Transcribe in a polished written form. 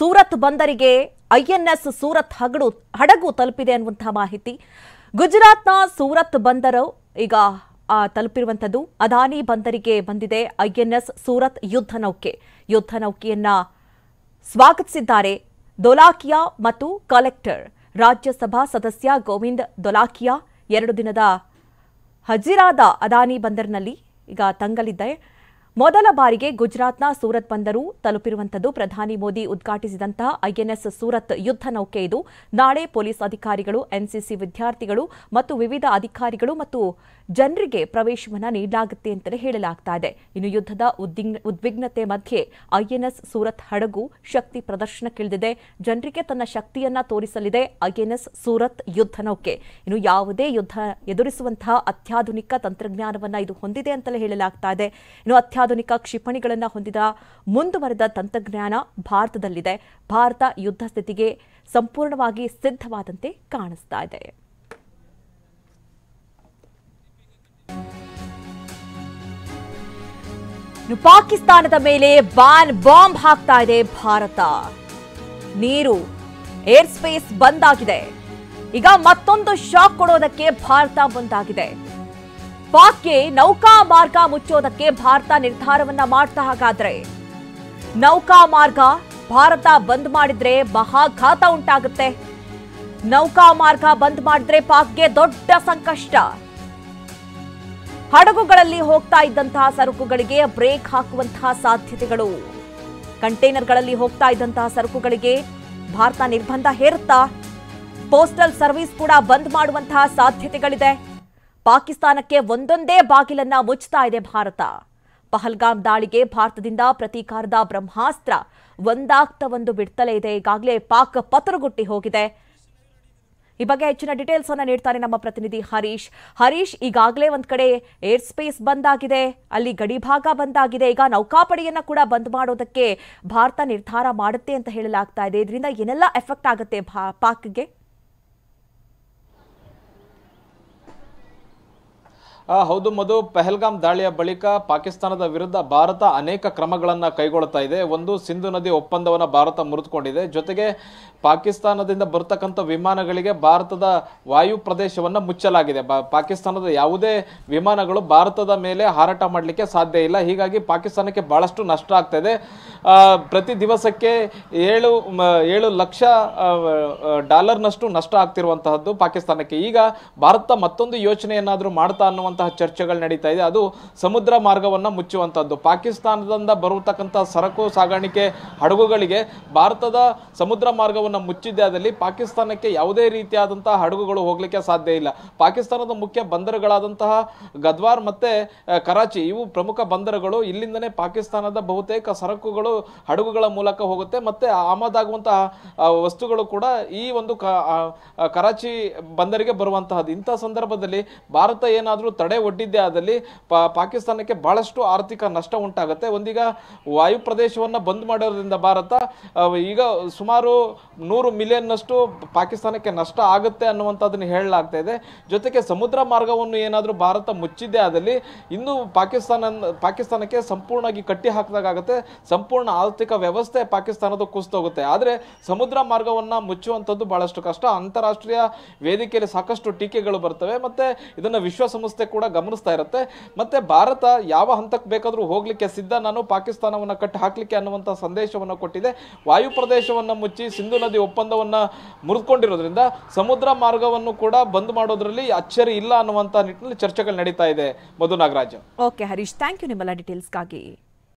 ಸೂರತ್ ಬಂದರಿಗೆ ಐಎನ್ಎಸ್ ಸೂರತ್ ಹಡಗು ತಲುಪಿದೆ ಅನ್ನುವಂತಹ ಮಾಹಿತಿ. ಗುಜರಾತ್ನ ಸೂರತ್ ಬಂದರು ಈಗ ತಲುಪಿರುವಂತದ್ದು. ಅದಾನಿ ಬಂದರಿಗೆ ಬಂದಿದೆ ಐಎನ್ಎಸ್ ಸೂರತ್ ಯುದ್ಧ ನೌಕೆಯನ್ನ ಸ್ವಾಗತಿಸಿದ್ದಾರೆ ದೋಲಾಕಿಯಾ ಮತ್ತು ಕಲೆಕ್ಟರ್. ರಾಜ್ಯಸಭಾ ಸದಸ್ಯ ಗೋವಿಂದ್ ದೋಲಾಕಿಯಾ 2 ದಿನದ ಹಜಿರಾದ ಅದಾನಿ ಬಂದರಿನಲ್ಲಿ ಈಗ ತಂಗಲಿದ್ದೆ. ಮೊದಲ ಬಾರಿಗೆ ಗುಜರಾತ್ನ ಸೂರತ್ ಬಂದರು ತಲುಪಿರುವಂತದ್ದು. ಪ್ರಧಾನಿ ಮೋದಿ ಉದ್ಘಾಟಿಸಿದಂತಹ ಐಎನ್ಎಸ್ ಸೂರತ್ ಯುದ್ಧ ನೌಕೆ ಇದು. ನಾಳೆ ಪೊಲೀಸ್ ಅಧಿಕಾರಿಗಳು, ಎನ್ಸಿಸಿ ವಿದ್ಯಾರ್ಥಿಗಳು ಮತ್ತು ವಿವಿಧ ಅಧಿಕಾರಿಗಳು ಮತ್ತು ಜನರಿಗೆ ಪ್ರವೇಶವನ್ನ ನೀಡಲಾಗುತ್ತೆ ಅಂತಲೇ ಹೇಳಲಾಗ್ತಾ ಇದೆ. ಇನ್ನು ಯುದ್ಧದ ಉದ್ವಿಗ್ನತೆ ಮಧ್ಯೆ ಐಎನ್ಎಸ್ ಸೂರತ್ ಹಡಗು ಶಕ್ತಿ ಪ್ರದರ್ಶನಕ್ಕಿಳಿದಿದೆ. ಜನರಿಗೆ ತನ್ನ ಶಕ್ತಿಯನ್ನ ತೋರಿಸಲಿದೆ ಐಎನ್ಎಸ್ ಸೂರತ್ ಯುದ್ಧ ನೌಕೆ. ಇನ್ನು ಯಾವುದೇ ಯುದ್ಧ ಎದುರಿಸುವಂತಹ ಅತ್ಯಾಧುನಿಕ ತಂತ್ರಜ್ಞಾನವನ್ನ ಇದು ಹೊಂದಿದೆ ಅಂತಲೇ ಹೇಳಲಾಗ್ತಾ ಇದೆ. ಇನ್ನು ಅತ್ಯಾಧುನಿಕ ಕ್ಷಿಪಣಿಗಳನ್ನು ಹೊಂದಿದ ಮುಂದುವರೆದ ತಂತ್ರಜ್ಞಾನ ಭಾರತದಲ್ಲಿದೆ. ಭಾರತ ಯುದ್ಧ ಸ್ಥಿತಿಗೆ ಸಂಪೂರ್ಣವಾಗಿ ಸಿದ್ಧವಾದಂತೆ ಕಾಣಿಸ್ತಾ ಇದೆ. ಪಾಕಿಸ್ತಾನದ ಮೇಲೆ ಬಾಂಬ್ ಹಾಕ್ತಾ ಇದೆ ಭಾರತ. ನೀರು, ಏರ್ ಸ್ಪೇಸ್ ಬಂದ್ ಆಗಿದೆ. ಈಗ ಮತ್ತೊಂದು ಶಾಕ್ ಕೊಡೋದಕ್ಕೆ ಭಾರತ ಮುಂದಾಗಿದೆ. ಪಾಕ್ಗೆ ನೌಕಾ ಮಾರ್ಗ ಮುಚ್ಚೋದಕ್ಕೆ ಭಾರತ ನಿರ್ಧಾರವನ್ನ ಮಾಡ್ತಾ. ಹಾಗಾದ್ರೆ ನೌಕಾ ಮಾರ್ಗ ಭಾರತ ಬಂದ್ ಮಾಡಿದ್ರೆ ಮಹಾಘಾತ ಉಂಟಾಗುತ್ತೆ. ನೌಕಾ ಮಾರ್ಗ ಬಂದ್ ಮಾಡಿದ್ರೆ ಪಾಕ್ಗೆ ದೊಡ್ಡ ಸಂಕಷ್ಟ. ಹಡಗುಗಳಲ್ಲಿ ಹೋಗ್ತಾ ಇದ್ದಂತಹ ಸರಕುಗಳಿಗೆ ಬ್ರೇಕ್ ಹಾಕುವಂತಹ ಸಾಧ್ಯತೆಗಳು. ಕಂಟೈನರ್ಗಳಲ್ಲಿ ಹೋಗ್ತಾ ಇದ್ದಂತಹ ಸರಕುಗಳಿಗೆ ಭಾರತ ನಿರ್ಬಂಧ ಹೇರುತ್ತಾ. ಪೋಸ್ಟಲ್ ಸರ್ವಿಸ್ ಕೂಡ ಬಂದ್ ಮಾಡುವಂತಹ ಸಾಧ್ಯತೆಗಳಿದೆ. ಪಾಕಿಸ್ತಾನಕ್ಕೆ ಒಂದೊಂದೇ ಬಾಗಿಲನ್ನ ಮುಚ್ಚುತ್ತಾ ಇದೆ ಭಾರತ. ಪಹಲ್ಗಾಮ್ ದಾಳಿಗೆ ಭಾರತದಿಂದ ಪ್ರತೀಕಾರದ ಬ್ರಹ್ಮಾಸ್ತ್ರ ಒಂದಾಗ್ತಾ ಒಂದು ಬಿಡ್ತಲೇ ಇದೆ. ಈಗಾಗಲೇ ಪಾಕ್ ಪತರುಗುಟ್ಟಿ ಹೋಗಿದೆ. ಈ ಬಗ್ಗೆ ಹೆಚ್ಚಿನ ಡೀಟೇಲ್ಸ್ ಅನ್ನ ನೀಡ್ತಾರೆ ನಮ್ಮ ಪ್ರತಿನಿಧಿ ಹರೀಶ್. ಈಗಾಗಲೇ ಒಂದ್ ಕಡೆ ಏರ್ ಸ್ಪೇಸ್ ಬಂದ್ ಆಗಿದೆ, ಅಲ್ಲಿ ಗಡಿ ಭಾಗ ಬಂದಾಗಿದೆ. ಈಗ ನೌಕಾಪಡೆಯನ್ನ ಕೂಡ ಬಂದ್ ಮಾಡೋದಕ್ಕೆ ಭಾರತ ನಿರ್ಧಾರ ಮಾಡುತ್ತೆ ಅಂತ ಹೇಳಲಾಗ್ತಾ ಇದೆ. ಇದರಿಂದ ಏನೆಲ್ಲ ಎಫೆಕ್ಟ್ ಆಗುತ್ತೆ ಪಾಕ್ಗೆ? ಹೌದು ಮಧು, ಪಹಲ್ಗಾಮ್ ದಾಳಿಯ ಬಳಿಕ ಪಾಕಿಸ್ತಾನದ ವಿರುದ್ಧ ಭಾರತ ಅನೇಕ ಕ್ರಮಗಳನ್ನು ಕೈಗೊಳ್ಳುತ್ತಾ ಇದೆ. ಒಂದು, ಸಿಂಧು ನದಿ ಒಪ್ಪಂದವನ್ನು ಭಾರತ ಮುರಿದುಕೊಂಡಿದೆ. ಜೊತೆಗೆ ಪಾಕಿಸ್ತಾನದಿಂದ ಬರ್ತಕ್ಕಂಥ ವಿಮಾನಗಳಿಗೆ ಭಾರತದ ವಾಯು ಪ್ರದೇಶವನ್ನು ಮುಚ್ಚಲಾಗಿದೆ. ಪಾಕಿಸ್ತಾನದ ಯಾವುದೇ ವಿಮಾನಗಳು ಭಾರತದ ಮೇಲೆ ಹಾರಾಟ ಮಾಡಲಿಕ್ಕೆ ಸಾಧ್ಯ ಇಲ್ಲ. ಹೀಗಾಗಿ ಪಾಕಿಸ್ತಾನಕ್ಕೆ ಬಹಳಷ್ಟು ನಷ್ಟ ಆಗ್ತಾ ಇದೆ. ಪ್ರತಿ ದಿವಸಕ್ಕೆ 7 ಲಕ್ಷ ಡಾಲರ್ನಷ್ಟು ನಷ್ಟ ಆಗ್ತಿರುವಂತಹದ್ದು ಪಾಕಿಸ್ತಾನಕ್ಕೆ. ಈಗ ಭಾರತ ಮತ್ತೊಂದು ಯೋಚನೆಯನ್ನಾದರೂ ಮಾಡ್ತಾ ಅನ್ನುವಂತಹ ಚರ್ಚೆಗಳು ನಡೀತಾ ಇದೆ. ಅದು ಸಮುದ್ರ ಮಾರ್ಗವನ್ನು ಮುಚ್ಚುವಂತಹದ್ದು. ಪಾಕಿಸ್ತಾನದಿಂದ ಬರತಕ್ಕಂಥ ಸರಕು ಸಾಗಾಣಿಕೆ ಹಡಗುಗಳಿಗೆ ಭಾರತದ ಸಮುದ್ರ ಮಾರ್ಗವನ್ನು ಮುಚ್ಚಿದ್ದೇ ಆದಲ್ಲಿ ಪಾಕಿಸ್ತಾನಕ್ಕೆ ಯಾವುದೇ ರೀತಿಯಾದಂತಹ ಹಡಗುಗಳು ಹೋಗ್ಲಿಕ್ಕೆ ಸಾಧ್ಯ ಇಲ್ಲ. ಪಾಕಿಸ್ತಾನದ ಮುಖ್ಯ ಬಂದರುಗಳಾದಂತಹ ಗದ್ವಾರ್ ಮತ್ತೆ ಕರಾಚಿ, ಇವು ಪ್ರಮುಖ ಬಂದರುಗಳು. ಇಲ್ಲಿಂದನೇ ಪಾಕಿಸ್ತಾನದ ಬಹುತೇಕ ಸರಕುಗಳು ಹಡಗುಗಳ ಮೂಲಕ ಹೋಗುತ್ತೆ. ಮತ್ತೆ ಆಮದಾಗುವಂತಹ ವಸ್ತುಗಳು ಕೂಡ ಈ ಒಂದು ಕರಾಚಿ ಬಂದರಿಗೆ ಬರುವಂತಹದ್ದು. ಇಂಥ ಸಂದರ್ಭದಲ್ಲಿ ಭಾರತ ಏನಾದರೂ ತಡೆ ಒಡ್ಡಿದ್ದೇ ಆದಲ್ಲಿ ಪಾಕಿಸ್ತಾನಕ್ಕೆ ಬಹಳಷ್ಟು ಆರ್ಥಿಕ ನಷ್ಟ ಉಂಟಾಗುತ್ತೆ. ಒಂದೀಗ ವಾಯು ಪ್ರದೇಶವನ್ನು ಬಂದ್ ಮಾಡೋದ್ರಿಂದ ಭಾರತ ಈಗ ಸುಮಾರು 100 ಮಿಲಿಯನ್ನಷ್ಟು ಪಾಕಿಸ್ತಾನಕ್ಕೆ ನಷ್ಟ ಆಗುತ್ತೆ ಅನ್ನುವಂಥದ್ದನ್ನು ಹೇಳಲಾಗ್ತಾ ಇದೆ. ಜೊತೆಗೆ ಸಮುದ್ರ ಮಾರ್ಗವನ್ನು ಏನಾದರೂ ಭಾರತ ಮುಚ್ಚಿದ್ದೇ ಆದಲ್ಲಿ ಇನ್ನು ಪಾಕಿಸ್ತಾನಕ್ಕೆ ಸಂಪೂರ್ಣವಾಗಿ ಕಟ್ಟಿ ಹಾಕಿದಾಗುತ್ತೆ. ಸಂಪೂರ್ಣ ಆರ್ಥಿಕ ವ್ಯವಸ್ಥೆ ಪಾಕಿಸ್ತಾನದ ಕುಸಿದೋಗುತ್ತೆ. ಆದರೆ ಸಮುದ್ರ ಮಾರ್ಗವನ್ನು ಮುಚ್ಚುವಂಥದ್ದು ಬಹಳಷ್ಟು ಕಷ್ಟ. ಅಂತಾರಾಷ್ಟ್ರೀಯ ವೇದಿಕೆಯಲ್ಲಿ ಸಾಕಷ್ಟು ಟೀಕೆಗಳು ಬರ್ತವೆ. ಮತ್ತೆ ಇದನ್ನು ವಿಶ್ವಸಂಸ್ಥೆ ಕೂಡ ಗಮನಿಸ್ತಾ ಇರುತ್ತೆ. ಮತ್ತೆ ಭಾರತ ಯಾವ ಹಂತಕ್ಕೆ ಬೇಕಾದರೂ ಹೋಗ್ಲಿಕ್ಕೆ ಸಿದ್ಧ, ನಾನು ಪಾಕಿಸ್ತಾನವನ್ನು ಕಟ್ಟಿ ಹಾಕ್ಲಿಕ್ಕೆ ಅನ್ನುವಂಥ ಸಂದೇಶವನ್ನು ಕೊಟ್ಟಿದೆ. ವಾಯು ಪ್ರದೇಶವನ್ನು ಮುಚ್ಚಿ ಸಿಂಧು ನದಿ ಒಪ್ಪಂದವನ್ನ ಮುರಿದುಕೊಂಡಿರೋದ್ರಿಂದ ಸಮುದ್ರ ಮಾರ್ಗವನ್ನು ಕೂಡ ಬಂದ್ ಮಾಡೋದ್ರಲ್ಲಿ ಅಚ್ಚರಿ ಇಲ್ಲ ಅನ್ನುವಂಥ ನಿಟ್ಟಿನಲ್ಲಿ ಚರ್ಚೆಗಳು ನಡೀತಾ ಇದೆ. Madhu, Nagaraj. Okay Harish, thank you ನಿಮ್ಮೆಲ್ಲ ಡೀಟೇಲ್ಸ್ಗಾಗಿ.